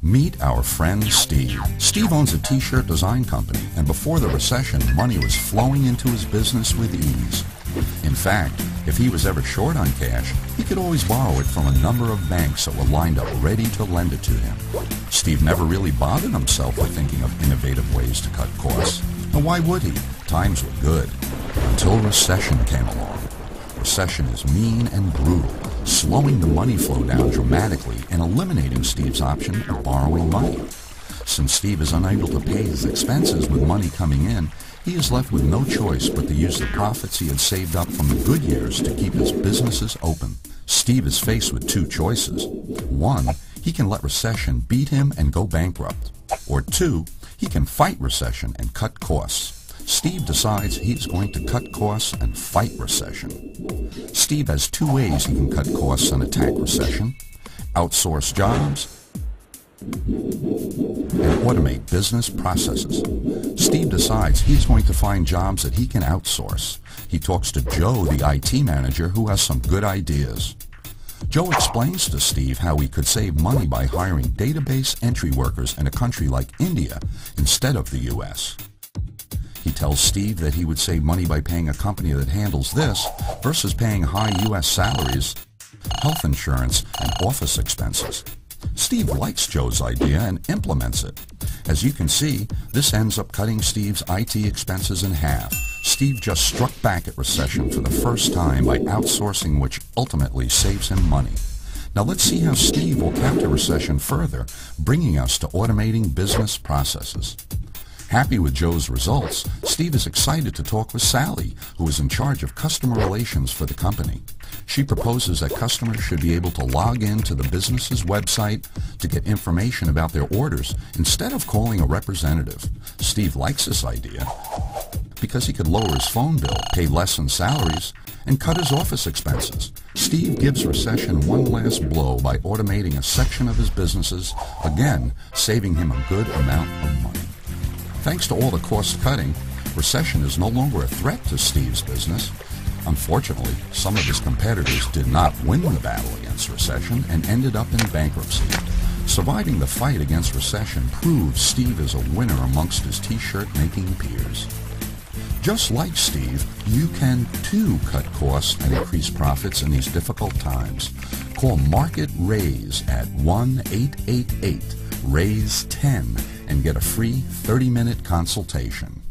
Meet our friend Steve. Steve owns a t-shirt design company, and before the recession, money was flowing into his business with ease. In fact, if he was ever short on cash, he could always borrow it from a number of banks that were lined up ready to lend it to him. Steve never really bothered himself with thinking of innovative ways to cut costs. And why would he? Times were good. Until recession came along. Recession is mean and brutal, slowing the money flow down dramatically and eliminating Steve's option of borrowing money. Since Steve is unable to pay his expenses with money coming in, he is left with no choice but to use the profits he had saved up from the good years to keep his businesses open. Steve is faced with two choices. One, he can let recession beat him and go bankrupt. Or two, he can fight recession and cut costs. Steve decides he's going to cut costs and fight recession. Steve has two ways he can cut costs and attack recession: outsource jobs and automate business processes. Steve decides he's going to find jobs that he can outsource. He talks to Joe, the IT manager, who has some good ideas. Joe explains to Steve how he could save money by hiring database entry workers in a country like India instead of the U.S. He tells Steve that he would save money by paying a company that handles this versus paying high U.S. salaries, health insurance, and office expenses. Steve likes Joe's idea and implements it. As you can see, this ends up cutting Steve's IT expenses in half. Steve just struck back at recession for the first time by outsourcing, which ultimately saves him money. Now let's see how Steve will counter recession further, bringing us to automating business processes. Happy with Joe's results, Steve is excited to talk with Sally, who is in charge of customer relations for the company. She proposes that customers should be able to log in to the business's website to get information about their orders instead of calling a representative. Steve likes this idea because he could lower his phone bill, pay less in salaries, and cut his office expenses. Steve gives recession one last blow by automating a section of his businesses, again saving him a good amount of money. Thanks to all the cost cutting, recession is no longer a threat to Steve's business. Unfortunately, some of his competitors did not win the battle against recession and ended up in bankruptcy. Surviving the fight against recession proves Steve is a winner amongst his t-shirt making peers. Just like Steve, you can too cut costs and increase profits in these difficult times. Call Market Raise at 1-888-RAISE-10 and get a free 30-minute consultation.